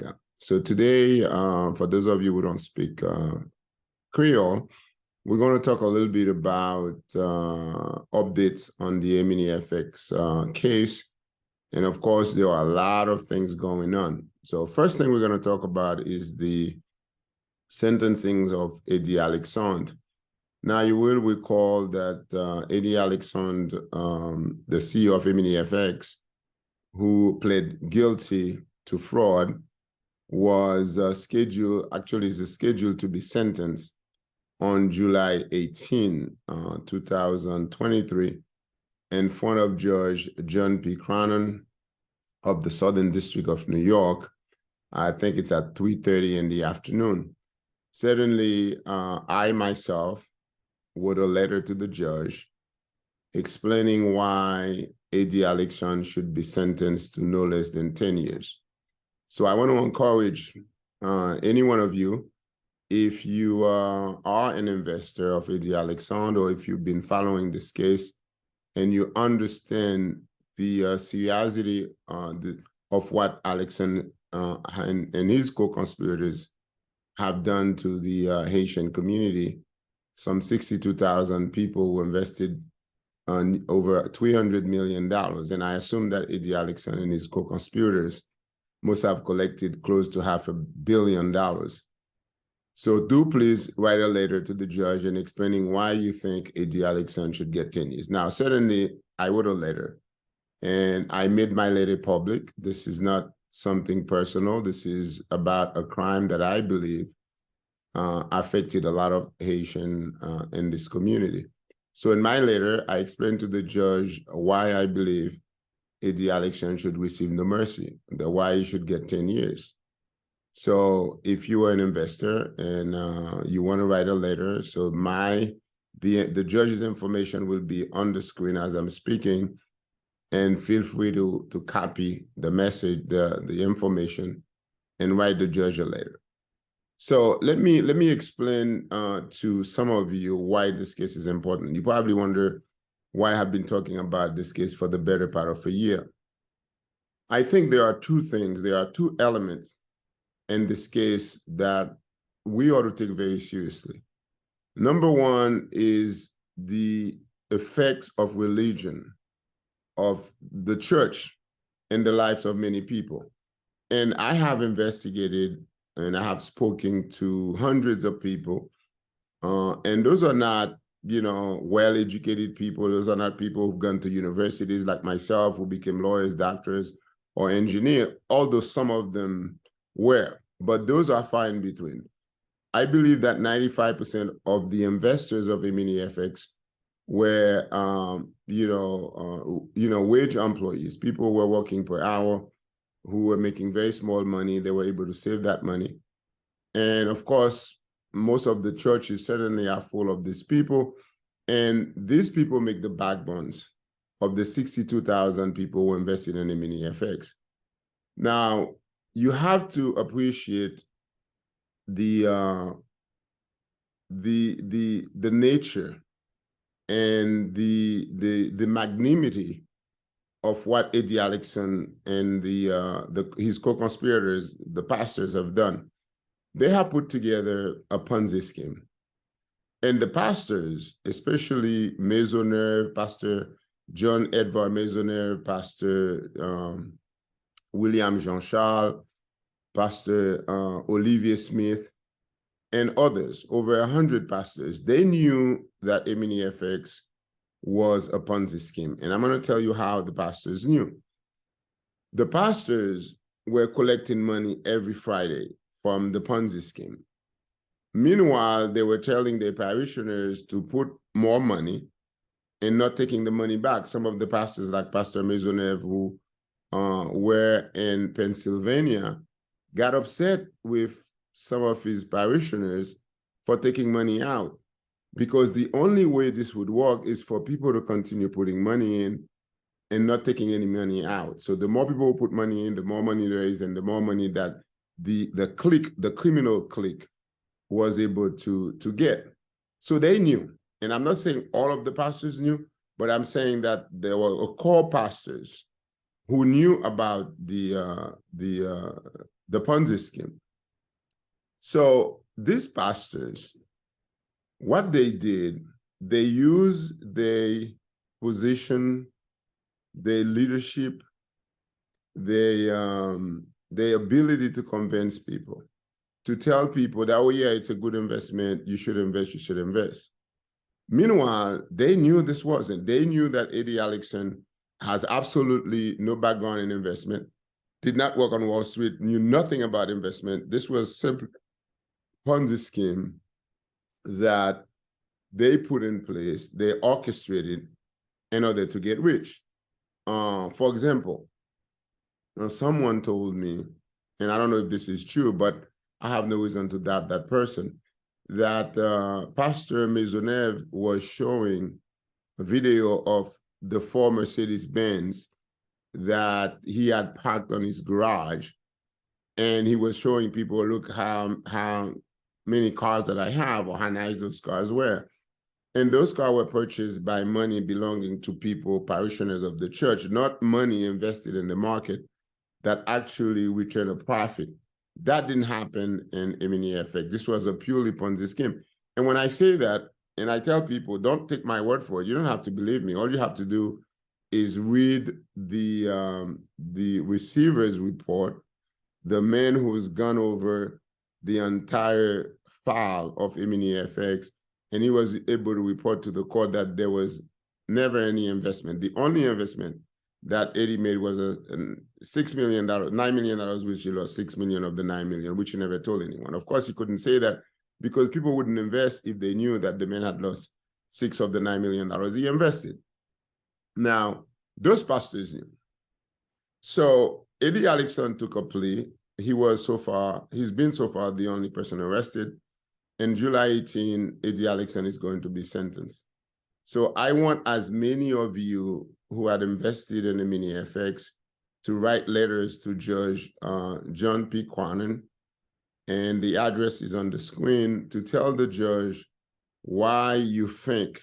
Yeah. So today, for those of you who don't speak Creole, we're going to talk a little bit about updates on the Eminifx case. And of course, there are a lot of things going on. So first thing we're going to talk about is the sentencings of Eddy Alexandre. Now, you will recall that Eddy Alexandre, the CEO of Eminifx, who pled guilty to fraud, was scheduled to be sentenced on July 18, 2023, in front of Judge John P. Cronin of the Southern District of New York. I think it's at 3:30 in the afternoon. Certainly, I myself wrote a letter to the judge explaining why Eddy Alexandre should be sentenced to no less than 10 years. So I want to encourage any one of you, if you are an investor of Eddy Alexandre, or if you've been following this case and you understand the seriousity of what Alexandre and his co-conspirators have done to the Haitian community, some 62,000 people who invested over $300 million. And I assume that Eddy Alexandre and his co-conspirators must have collected close to $500 million. So do please write a letter to the judge and explaining why you think Eddy Alexandre should get 10 years. Now, certainly, I wrote a letter, and I made my letter public. This is not something personal. This is about a crime that I believe affected a lot of Haitian in this community. So in my letter, I explained to the judge why I believe Eddy Alexandre should receive no mercy, why he should get 10 years. So if you are an investor and you want to write a letter, so the judge's information will be on the screen as I'm speaking, and feel free to copy the message, the information, and write the judge a letter. So let me explain to some of you why this case is important. You probably wonder why I have been talking about this case for the better part of a year. I think there are two things, there are two elements in this case that we ought to take very seriously. Number one is the effects of religion, of the church in the lives of many people. And I have investigated and I have spoken to hundreds of people, and those are not, well-educated people. Those are not people who've gone to universities like myself, who became lawyers, doctors, or engineers, although some of them were, but those are far in between. I believe that 95% of the investors of Eminifx were, wage employees, people who were working per hour, who were making very small money. They were able to save that money. And of course, most of the churches certainly are full of these people. And these people make the backbones of the 62,000 people who invested in Eminifx. Now, you have to appreciate the nature and the magnanimity of what Eddy Alexandre and his co-conspirators, the pastors, have done. They have put together a Ponzi scheme. And the pastors, especially Maisonneuve, Pastor John Edward Maisonneuve, Pastor William Jean-Charles, Pastor Olivier Smith, and others, over 100 pastors, they knew that Eminifx was a Ponzi scheme. And I'm going to tell you how the pastors knew. The pastors were collecting money every Friday from the Ponzi scheme. Meanwhile, they were telling their parishioners to put more money and not taking the money back. Some of the pastors, like Pastor Maisonneuve, who were in Pennsylvania, got upset with some of his parishioners for taking money out, because the only way this would work is for people to continue putting money in and not taking any money out. So the more people who put money in, the more money there is, and the more money that the criminal clique was able to get. So they knew. And I'm not saying all of the pastors knew, but I'm saying that there were core pastors who knew about the the Ponzi scheme. So these pastors, what they did, they used their position, their leadership, their ability to convince people, to tell people that, oh yeah, it's a good investment, you should invest, you should invest. Meanwhile, they knew this wasn't. They knew that Eddie Alexandre has absolutely no background in investment, did not work on Wall Street, knew nothing about investment. This was simply a Ponzi scheme that they put in place, they orchestrated in order to get rich. For example, someone told me, and I don't know if this is true, but I have no reason to doubt that person, that Pastor Maisonneuve was showing a video of the four Mercedes-Benz that he had parked on his garage, and he was showing people, look how many cars that I have, or how nice those cars were. And those cars were purchased by money belonging to people, parishioners of the church, not money invested in the market that actually return a profit. That didn't happen in Eminifx. This was a purely Ponzi scheme. And when I say that, and I tell people, don't take my word for it. You don't have to believe me. All you have to do is read the receiver's report, the man who's gone over the entire file of Eminifx, and he was able to report to the court that there was never any investment. The only investment that Eddie made was a $6 million, $9 million, which he lost $6 million of the $9 million, which he never told anyone. Of course, he couldn't say that because people wouldn't invest if they knew that the man had lost $6 of the $9 million he invested. Now, those pastors knew. So Eddie Alexandre took a plea. He's been so far the only person arrested. In July 18, Eddie Alexandre is going to be sentenced. So I want as many of you who had invested in the Eminifx to write letters to Judge John P. Cronin, and the address is on the screen, to tell the judge why you think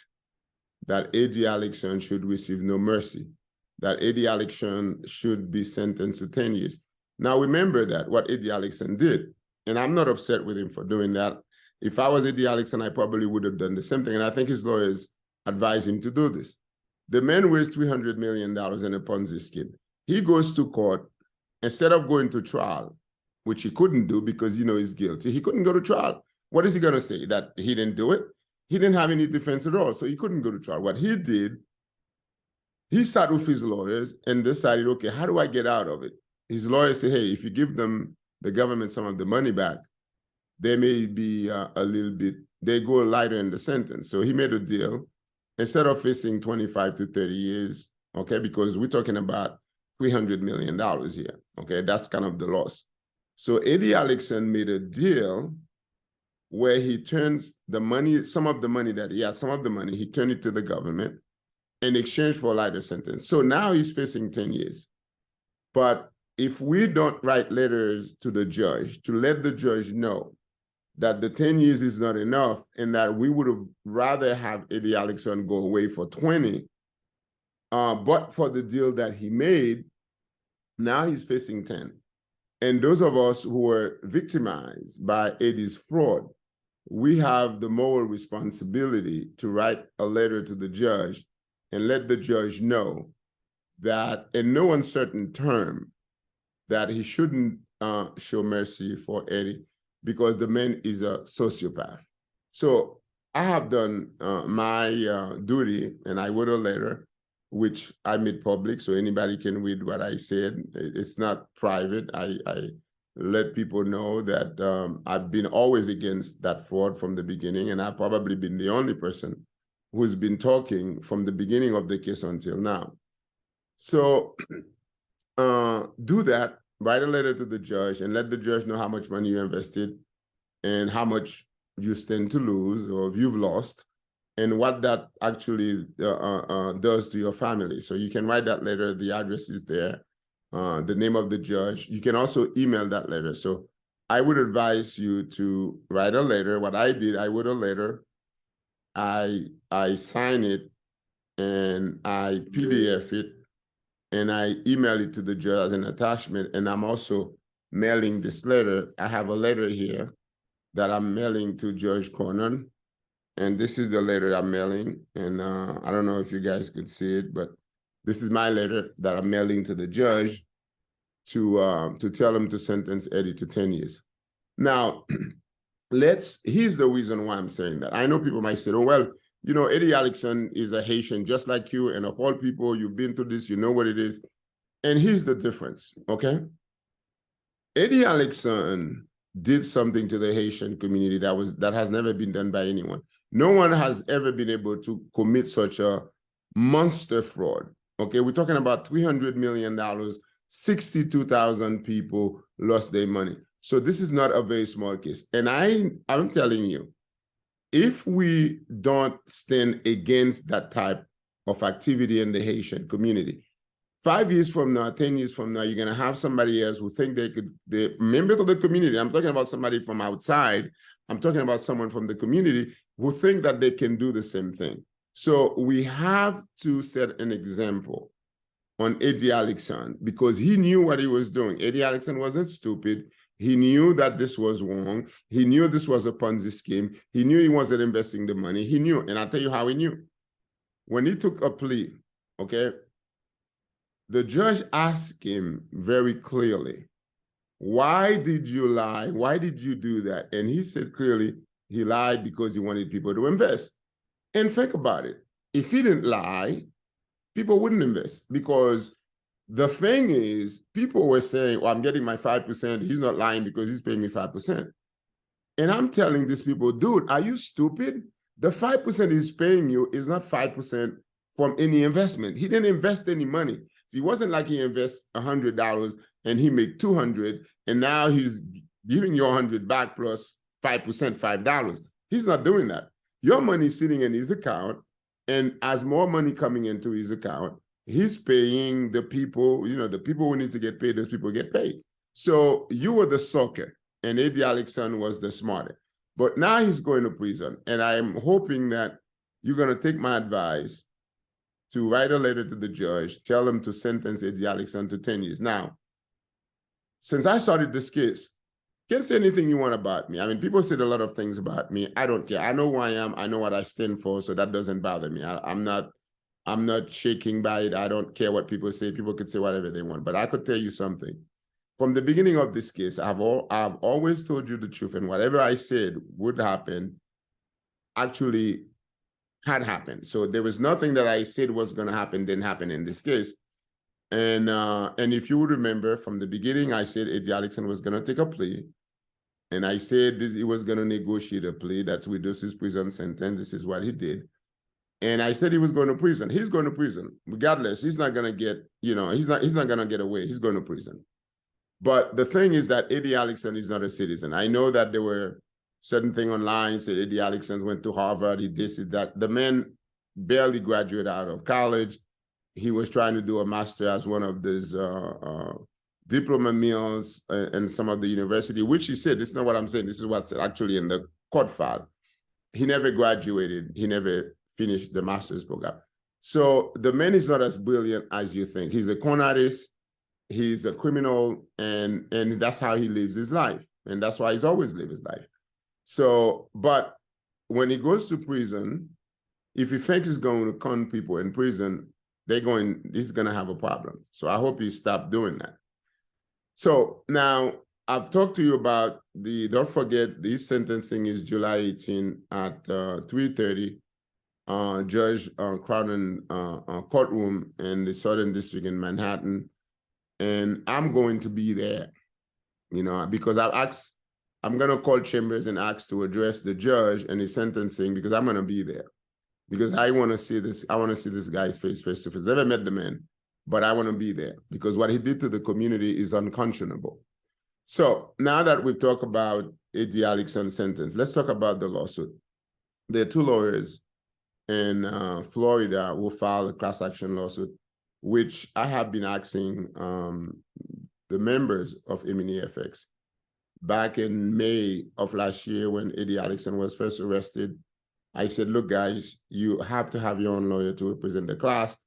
that Eddie Alexandre should receive no mercy, that Eddie Alexandre should be sentenced to 10 years. Now remember that what Eddie Alexandre did, and I'm not upset with him for doing that. If I was Eddie Alexandre, I probably would have done the same thing, and I think his lawyers advised him to do this. The man raised $300 million in a Ponzi scheme. He goes to court. Instead of going to trial, which he couldn't do because he's guilty, he couldn't go to trial. What is he going to say? That he didn't do it? He didn't have any defense at all, so he couldn't go to trial. What he did, he sat with his lawyers and decided, okay, how do I get out of it? His lawyers said, hey, if you give the government some of the money back, they may be they go lighter in the sentence. So he made a deal. Instead of facing 25 to 30 years, okay, because we're talking about $300 million here, okay, that's kind of the loss. So Eddie Alexandre made a deal where he turns the money, some of the money that he had, he turned it to the government in exchange for a lighter sentence. So now he's facing 10 years. But if we don't write letters to the judge to let the judge know that the 10 years is not enough, and that we would have rather have Eddie Alexandre go away for 20, but for the deal that he made, now he's facing 10. And those of us who were victimized by Eddie's fraud, we have the moral responsibility to write a letter to the judge and let the judge know that in no uncertain term that he shouldn't show mercy for Eddie, because the man is a sociopath. So I have done my duty, and I wrote a letter, which I made public so anybody can read what I said. It's not private. I let people know that I've been always against that fraud from the beginning, and I've probably been the only person who's been talking from the beginning of the case until now. So do that. Write a letter to the judge and let the judge know how much money you invested and how much you stand to lose, or if you've lost, and what that actually does to your family. So you can write that letter. The address is there, the name of the judge. You can also email that letter. So I would advise you to write a letter. What I did, I wrote a letter, I sign it, and I PDF it, and I email it to the judge as an attachment. And I'm also mailing this letter. I have a letter here that I'm mailing to Judge Conan. And this is the letter I'm mailing. And I don't know if you guys could see it, but this is my letter that I'm mailing to the judge to tell him to sentence Eddie to 10 years. Now, here's the reason why I'm saying that. I know people might say, oh, well, you know, Eddie Alexandre is a Haitian just like you. And of all people, you've been through this, you know what it is. And here's the difference, okay? Eddie Alexandre did something to the Haitian community that has never been done by anyone. No one has ever been able to commit such a monster fraud. Okay, we're talking about $300 million, 62,000 people lost their money. So this is not a very small case. And I'm telling you, if we don't stand against that type of activity in the Haitian community, 5 years from now, 10 years from now, you're going to have somebody else who think they're members of the community. I'm talking about somebody from outside. I'm talking about someone from the community who think that they can do the same thing. So we have to set an example on Eddie Alexandre because he knew what he was doing. Eddie Alexandre wasn't stupid. He knew that this was wrong. He knew this was a Ponzi scheme. He knew he wasn't investing the money. He knew, and I'll tell you how he knew. When he took a plea, okay, the judge asked him very clearly, why did you lie? Why did you do that? And he said clearly, he lied because he wanted people to invest. And think about it. If he didn't lie, people wouldn't invest because the thing is, people were saying, well, I'm getting my 5%. He's not lying because he's paying me 5%. And I'm telling these people, dude, are you stupid? The 5% he's paying you is not 5% from any investment. He didn't invest any money. So it wasn't like he invests $100 and he made $200 and now he's giving you $100 back plus 5%, $5. He's not doing that. Your money's sitting in his account, and as more money coming into his account, he's paying the people, you know, the people who need to get paid, those people get paid. So you were the sucker, and Eddie Alexandre was the smarter. But now he's going to prison, and I'm hoping that you're going to take my advice to write a letter to the judge, tell him to sentence Eddie Alexandre to 10 years. Now, since I started this case, can't say anything you want about me. I mean, people said a lot of things about me. I don't care. I know who I am. I know what I stand for, so that doesn't bother me. I'm not shaking by it. I don't care what people say. People could say whatever they want. But I could tell you something. From the beginning of this case, I've always told you the truth, and whatever I said would happen actually had happened. So there was nothing that I said was going to happen didn't happen in this case. And if you would remember from the beginning, I said Eddie Alexandre was going to take a plea. And I said he was going to negotiate a plea that's reduce his prison sentence. This is what he did. And I said he was going to prison. He's going to prison. Regardless, he's not going to get, you know, he's not going to get away. He's going to prison. But the thing is that Eddie Alexandre is not a citizen. I know that there were certain things online said Eddie Alexandre went to Harvard, he this, he that. The man barely graduated out of college. He was trying to do a master as one of these diploma mills and some of the university, which he said, this is not what I'm saying, this is what's actually in the court file. He never graduated. He never finished the master's program. So the man is not as brilliant as you think. He's a con artist, he's a criminal, and that's how he lives his life. And that's why he's always lived his life. So, but when he goes to prison, if he thinks he's going to con people in prison, he's going to have a problem. So I hope he stopped doing that. So now I've talked to you about don't forget, the sentencing is July 18 at 3:30, Judge Cronin courtroom in the Southern District in Manhattan. And I'm going to be there, you know, because I'm going to call Chambers and ask to address the judge and his sentencing, because I'm going to be there. Because I want to see this guy's face to face. Never met the man, but I want to be there because what he did to the community is unconscionable. So now that we've talked about Eddie Alexandre's sentence, let's talk about the lawsuit. There are two lawyers in Florida who filed a class action lawsuit, which I have been asking the members of EMINIFX back in May of last year when Eddie Alexandre was first arrested. I said, look, guys, you have to have your own lawyer to represent the class,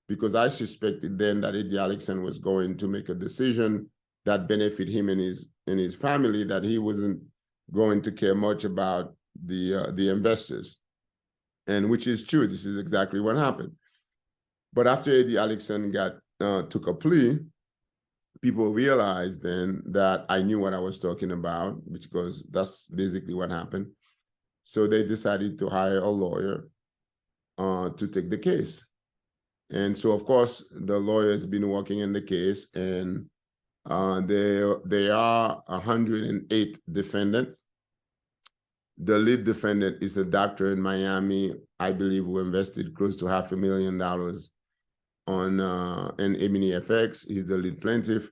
because I suspected then that Eddie Alexandre was going to make a decision that benefit him and his family, that he wasn't going to care much about the investors. And which is true. This is exactly what happened. But after Eddie Alexandre took a plea, people realized then that I knew what I was talking about, because that's basically what happened. So they decided to hire a lawyer to take the case. And so, of course, the lawyer has been working in the case, and there are 108 defendants. The lead defendant is a doctor in Miami, I believe, who invested close to $500,000 on in Eminifx. He's the lead plaintiff.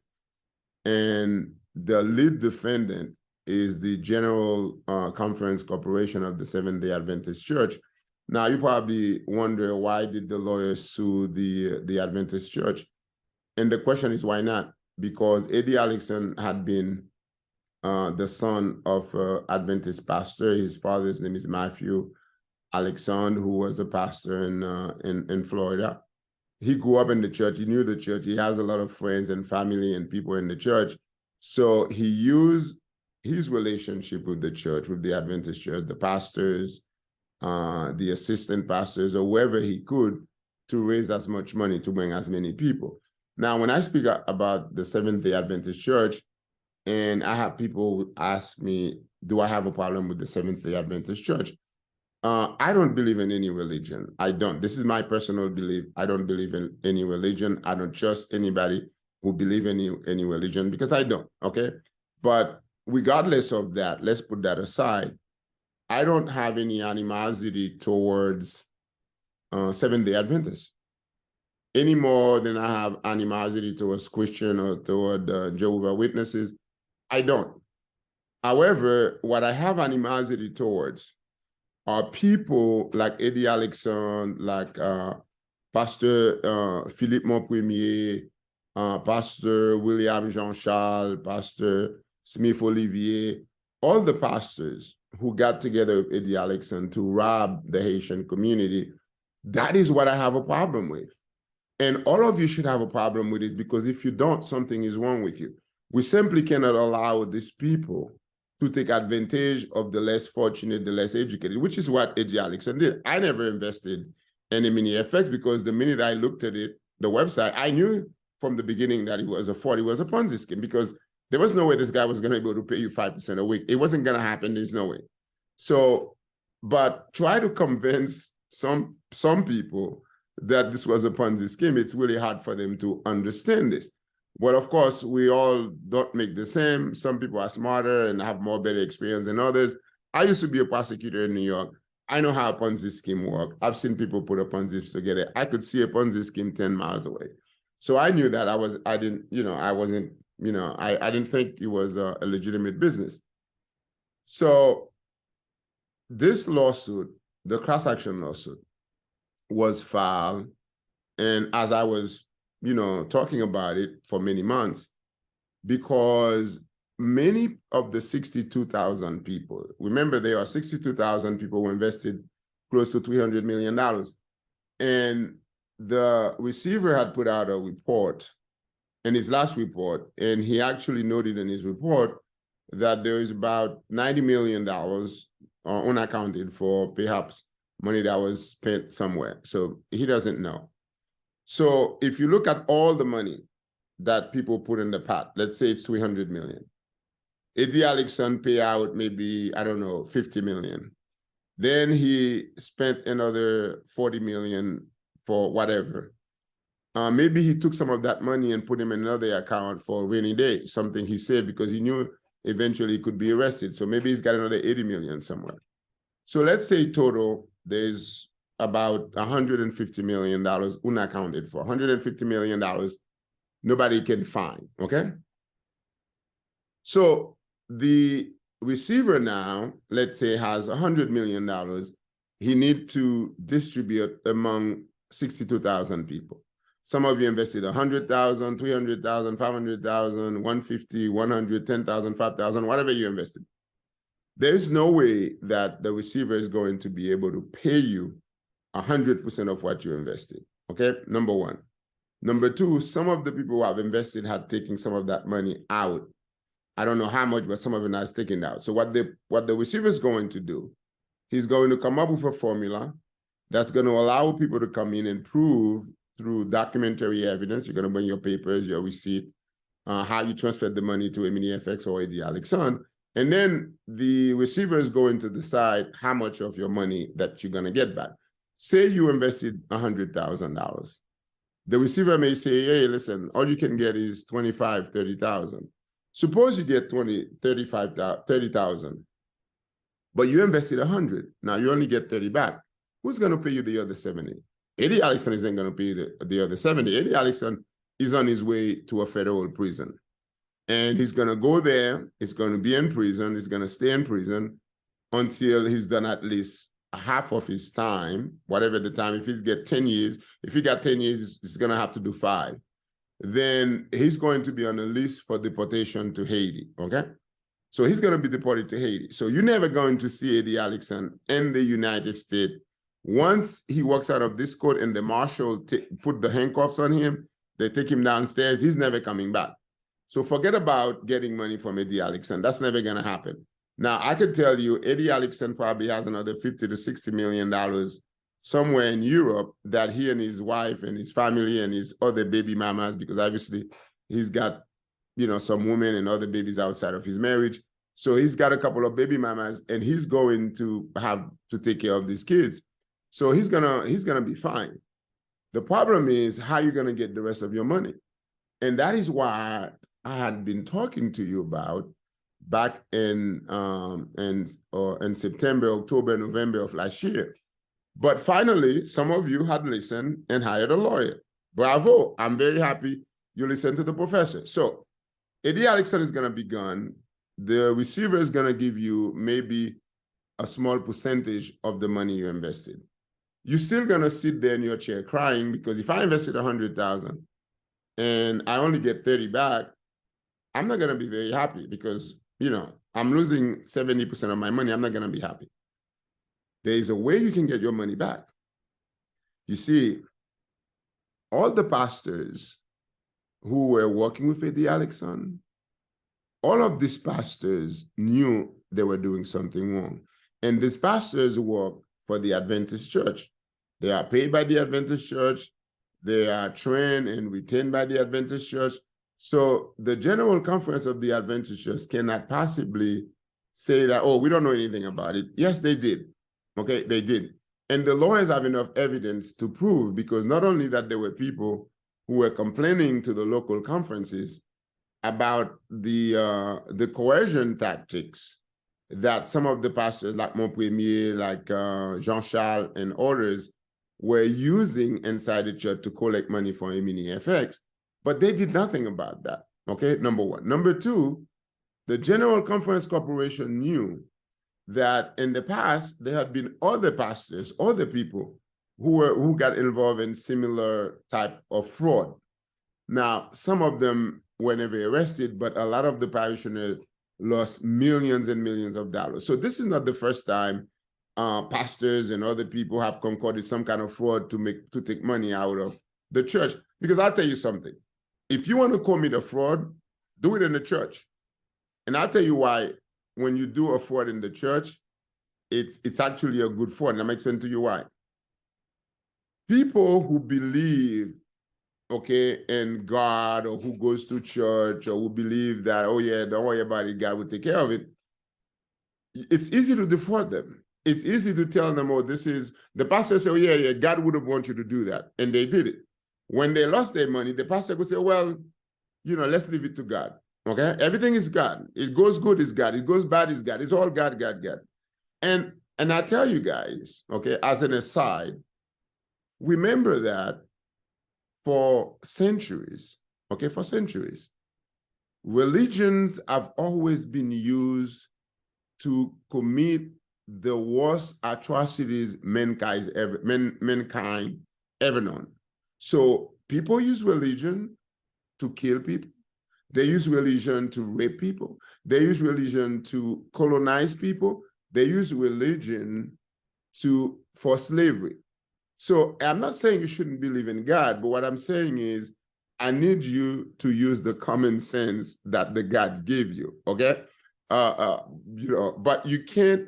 And the lead defendant is the General Conference Corporation of the Seventh-day Adventist Church. Now, you probably wonder, why did the lawyer sue the Adventist Church? And the question is, why not? Because Eddie Alexandre had been the son of an Adventist pastor. His father's name is Matthew Alexandre, who was a pastor in Florida. He grew up in the church. He knew the church. He has a lot of friends and family and people in the church. So he used his relationship with the church, with the Adventist church, the pastors, the assistant pastors, or whoever he could, to raise as much money to bring as many people. Now, when I speak about the Seventh-day Adventist Church, and I have people ask me, do I have a problem with the Seventh-day Adventist Church? I don't believe in any religion. I don't. This is my personal belief. I don't believe in any religion. I don't trust anybody who believes in any religion, because I don't, okay? But regardless of that, let's put that aside. I don't have any animosity towards Seventh-day Adventists any more than I have animosity towards Christian or toward Jehovah's Witnesses. I don't. However, what I have animosity towards are people like Eddie Alexandre, like Pastor Philippe Monpremier, Pastor William Jean-Charles, Pastor Smith Olivier, all the pastors who got together with Eddie Alexandre to rob the Haitian community. That is what I have a problem with. And all of you should have a problem with it, because if you don't, something is wrong with you. We simply cannot allow these people to take advantage of the less fortunate, the less educated, which is what Eddie Alexandre did. I never invested in Eminifx, because the minute I looked at it, the website, I knew from the beginning that it was a fraud. It was a Ponzi scheme, because there was no way this guy was going to be able to pay you 5% a week. It wasn't going to happen. There's no way. So, but try to convince some people that this was a Ponzi scheme. It's really hard for them to understand this. Well, of course, we all don't make the same. Some people are smarter and have more better experience than others. I used to be a prosecutor in New York. I know how a Ponzi scheme works. I've seen people put a Ponzi scheme together. I could see a Ponzi scheme 10 miles away. So I knew that I didn't think it was a legitimate business. So this lawsuit, the class action lawsuit, was filed. And as I was, talking about it for many months, because many of the 62,000 people, remember there are 62,000 people who invested close to $300 million. And the receiver had put out a report in his last report, and he actually noted in his report that there is about $90 million unaccounted for, perhaps money that was spent somewhere. So he doesn't know. So if you look at all the money that people put in the pot, let's say it's 300 million. Eddie Alexandre pay out maybe, I don't know, 50 million. Then he spent another 40 million for whatever. Maybe he took some of that money and put him in another account for a rainy day, something he saved because he knew eventually he could be arrested. So maybe he's got another 80 million somewhere. So let's say total, there's about $150 million unaccounted for. $150 million, nobody can find, okay? So the receiver now, let's say, has $100 million. He needs to distribute among 62,000 people. Some of you invested 100,000, 300,000, 500,000, 150, 100, 10,000, 5,000, whatever you invested. There's no way that the receiver is going to be able to pay you 100% of what you invested, okay? Number one. Number two, some of the people who have invested had taken some of that money out. I don't know how much, but some of it has taken out. So what the receiver is going to do, he's going to come up with a formula that's going to allow people to come in and prove through documentary evidence. You're going to bring your papers, your receipt, how you transferred the money to Eminifx or Eddy Alexandre. And then the receiver is going to decide how much of your money that you're going to get back. Say you invested $100,000. The receiver may say, hey, listen, all you can get is 25, 30,000. Suppose you get 30,000, but you invested 100. Now you only get 30 back. Who's going to pay you the other 70? Eddy Alexandre isn't going to pay you the other 70. Eddy Alexandre is on his way to a federal prison. And he's going to go there. He's going to be in prison. He's going to stay in prison until he's done at least half of his time, whatever the time. If he's got 10 years, if he got 10 years, he's going to have to do 5. Then he's going to be on a list for deportation to Haiti, okay? So he's going to be deported to Haiti. So you're never going to see Eddy Alexandre in the United States. Once he walks out of this court and the marshal put the handcuffs on him, they take him downstairs, he's never coming back. So forget about getting money from Eddy Alexandre. That's never going to happen. Now, I could tell you, Eddy Alexandre probably has another $50 to $60 million somewhere in Europe that he and his wife and his family and his other baby mamas, because obviously he's got, you know, some women and other babies outside of his marriage. So he's got a couple of baby mamas and he's going to have to take care of these kids. So he's gonna be fine. The problem is how you're gonna get the rest of your money. And that is why I had been talking to you about back in September, October, November of last year. But finally, some of you had listened and hired a lawyer. Bravo. I'm very happy you listened to the professor. So Eddy Alexandre is going to be gone. The receiver is going to give you maybe a small percentage of the money you invested. You're still going to sit there in your chair crying, because if I invested 100,000 and I only get 30 back, I'm not going to be very happy, because, you know, I'm losing 70% of my money. I'm not going to be happy. There is a way you can get your money back. You see, all the pastors who were working with Eddy Alexandre, all of these pastors knew they were doing something wrong. And these pastors work for the Adventist church. They are paid by the Adventist church. They are trained and retained by the Adventist church. So the General Conference of the Adventist church cannot possibly say that, oh, we don't know anything about it. Yes, they did. Okay, they did. And the lawyers have enough evidence to prove, because not only that there were people who were complaining to the local conferences about the coercion tactics that some of the pastors like Mon Premier, like Jean-Charles and others were using inside the church to collect money for Eminifx, but they did nothing about that, okay, number one. Number two, the General Conference Corporation knew that in the past, there had been other pastors, other people who got involved in similar type of fraud. Now, some of them were never arrested, but a lot of the parishioners lost millions and millions of dollars. So this is not the first time pastors and other people have concocted some kind of fraud to take money out of the church. Because I'll tell you something. If you want to commit a fraud, do it in the church. And I'll tell you why. When you do a fraud in the church, it's actually a good fraud. And I'm explaining to you why. People who believe, okay, in God, or who goes to church, or who believe that, oh yeah, don't worry about it, God will take care of it, it's easy to defraud them. It's easy to tell them, oh, this is, the pastor say, oh yeah, God would have wanted you to do that. And they did it. When they lost their money, the pastor would say, well, you know, let's leave it to God. Okay, everything is God. It goes good is God. It goes bad is God. It's all God, God, God. And I tell you guys, okay, as an aside, remember that for centuries, okay, for centuries, religions have always been used to commit the worst atrocities mankind ever known. So people use religion to kill people. They use religion to rape people. They use religion to colonize people. They use religion for slavery. So I'm not saying you shouldn't believe in God, but what I'm saying is I need you to use the common sense that the gods give you, okay? But you can't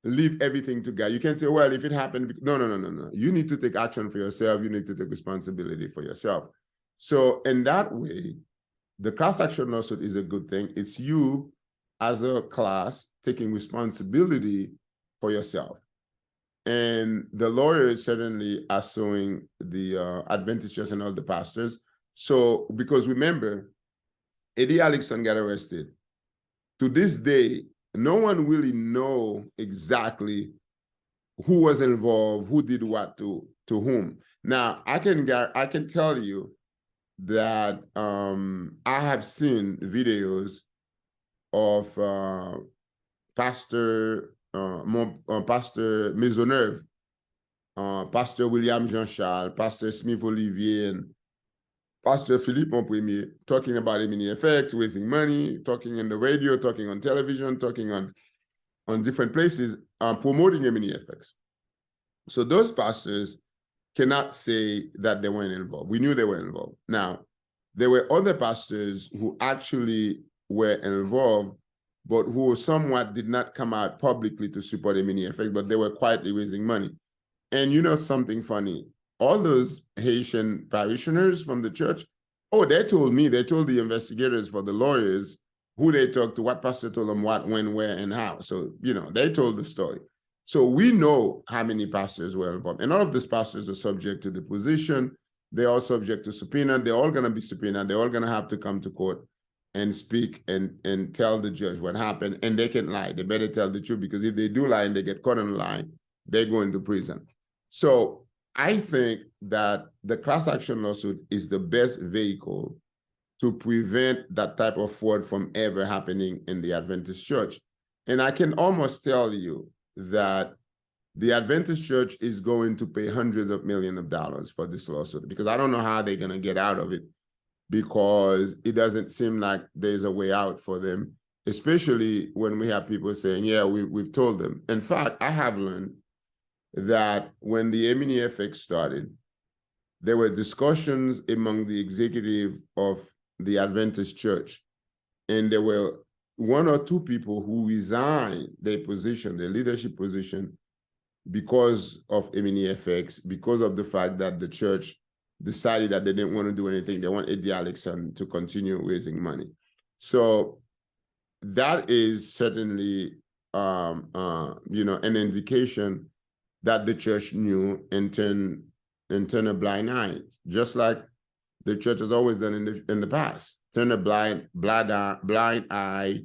leave everything to God. You can't say, well, if it happened, no. You need to take action for yourself. You need to take responsibility for yourself. So in that way, the class action lawsuit is a good thing. It's you as a class taking responsibility for yourself. And the lawyers certainly are suing the Adventist church and all the pastors. So, because remember, Eddie Alexandre got arrested. To this day, no one really know exactly who was involved, who did what to whom. Now, I can tell you that I have seen videos of Pastor Maisonneuve, Pastor William Jean-Charles, Pastor Smith Olivier, and Pastor Philippe Monpremier talking about Eminifx, raising money, talking in the radio, talking on television, talking on different places, promoting Eminifx. So those pastors cannot say that they weren't involved. We knew they were involved. Now, there were other pastors who actually were involved, but who somewhat did not come out publicly to support Eminifx, but they were quietly raising money. And you know something funny? All those Haitian parishioners from the church, they told the investigators for the lawyers who they talked to, what pastor told them what, when, where, and how. So, they told the story. So we know how many pastors were involved. And all of these pastors are subject to the position. They're all subject to subpoena. They're all going to be subpoenaed. They're all going to have to come to court and speak and tell the judge what happened. And they can lie. They better tell the truth, because if they do lie and they get caught in lying, they're going to prison. So I think that the class action lawsuit is the best vehicle to prevent that type of fraud from ever happening in the Adventist church. And I can almost tell you that the Adventist church is going to pay hundreds of millions of dollars for this lawsuit, because I don't know how they're going to get out of it, because it doesn't seem like there's a way out for them, especially when we have people saying, yeah, we've told them. In fact, I have learned that when the Eminifx started, there were discussions among the executive of the Adventist church, and there were one or two people who resigned their position, their leadership position, because of Eminifx, because of the fact that the church decided that they didn't want to do anything. They want Eddie Alexandre to continue raising money. So that is certainly an indication that the church knew and turned a blind eye, just like the church has always done in the past, turn a blind eye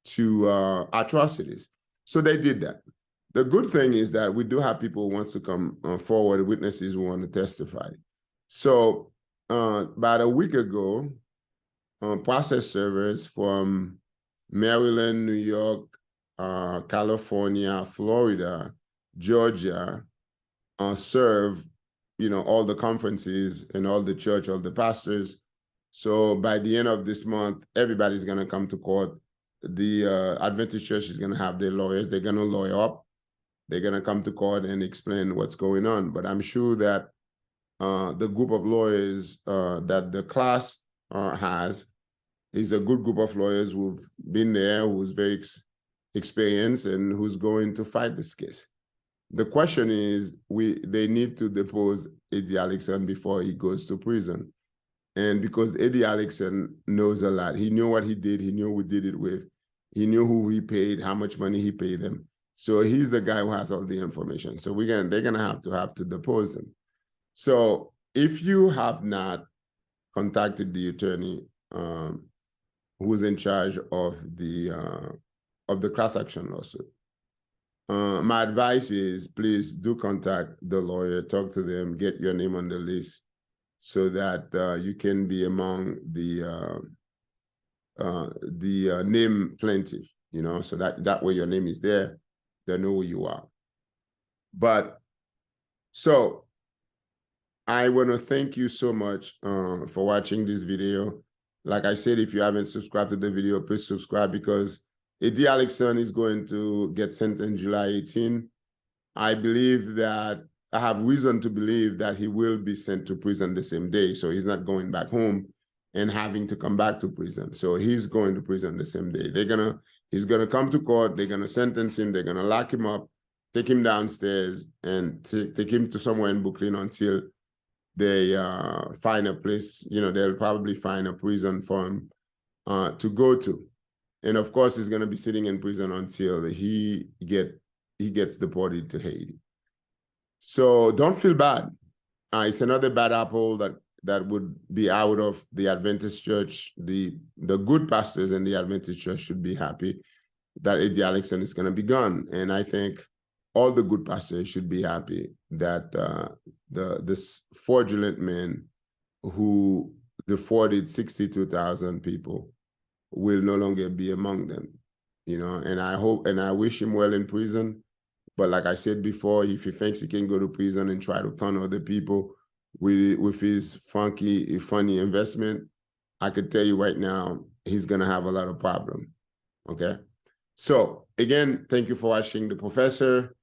to atrocities. So they did that. The good thing is that we do have people who want to come forward, witnesses who want to testify. So about a week ago, process servers from Maryland, New York, California, Florida, Georgia serve, all the conferences and all the church, all the pastors. So by the end of this month, everybody's going to come to court. The Adventist church is going to have their lawyers. They're going to lawyer up. They're going to come to court and explain what's going on. But I'm sure that the group of lawyers that the class has is a good group of lawyers who've been there, who's very experienced, and who's going to fight this case. The question is, they need to depose Eddie Alexandre before he goes to prison. And because Eddie Alexandre knows a lot, he knew what he did, he knew who did it with, he knew who he paid, how much money he paid them. So he's the guy who has all the information. So they're gonna have to depose him. So if you have not contacted the attorney who's in charge of the class action lawsuit, my advice is, please do contact the lawyer, talk to them, get your name on the list, so that you can be among the named plaintiff, so that way your name is there, they know who you are. But so I want to thank you so much for watching this video. Like I said, if you haven't subscribed to the video, please subscribe, because Eddie Alexandre is going to get sentenced July 18. I believe that I have reason to believe that he will be sent to prison the same day. So he's not going back home and having to come back to prison. So he's going to prison the same day. He's gonna come to court, they're gonna sentence him, they're gonna lock him up, take him downstairs, and take him to somewhere in Brooklyn until they find a place. They'll probably find a prison for him to go to. And of course, he's gonna be sitting in prison until he gets deported to Haiti. So don't feel bad. It's another bad apple that would be out of the Adventist church. The good pastors in the Adventist church should be happy that Eddie Alexandre is going to be gone. And I think all the good pastors should be happy that this fraudulent man who defrauded 62,000 people will no longer be among them. And I hope and I wish him well in prison. But like I said before, if he thinks he can go to prison and try to con other people with his funny investment, I could tell you right now, he's going to have a lot of problems. Okay. So again, thank you for watching The Professor.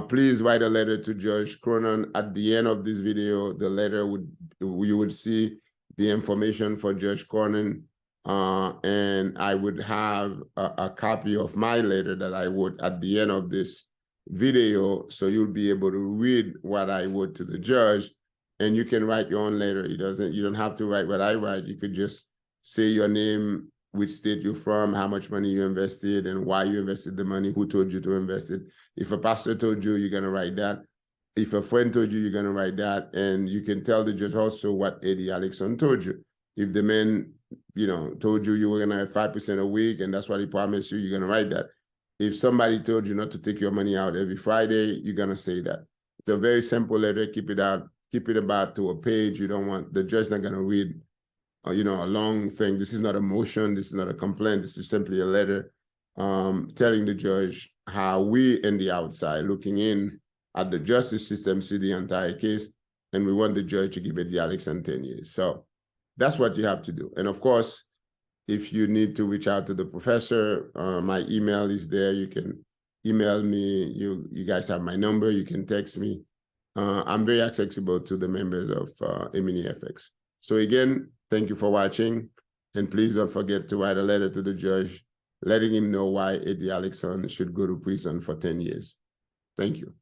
Please write a letter to Judge Cronin. At the end of this video, the letter you would see the information for Judge Cronin. And I would have a copy of my letter that I wrote at the end of this video, so you'll be able to read what I wrote to the judge, and you can write your own letter. You don't have to write what I write. You could just say your name, which state you're from, how much money you invested, and why you invested the money, who told you to invest it. If a pastor told you, you're gonna write that. If a friend told you, you're gonna write that. And you can tell the judge also what Eddie Alexandre told you. If the man, told you you were gonna have 5% a week, and that's what he promised you, you're gonna write that. If somebody told you not to take your money out every Friday, you're gonna say that. It's a very simple letter. Keep it about to a page. You don't want the judge not gonna read, a long thing. This is not a motion. This is not a complaint. This is simply a letter telling the judge how we in the outside looking in at the justice system see the entire case, and we want the judge to give Eddie Alexandre 10 years. So that's what you have to do. And of course, if you need to reach out to the professor, my email is there. You can email me. You guys have my number. You can text me. I'm very accessible to the members of Eminifx. So again, thank you for watching. And please don't forget to write a letter to the judge letting him know why Eddie Alexandre should go to prison for 10 years. Thank you.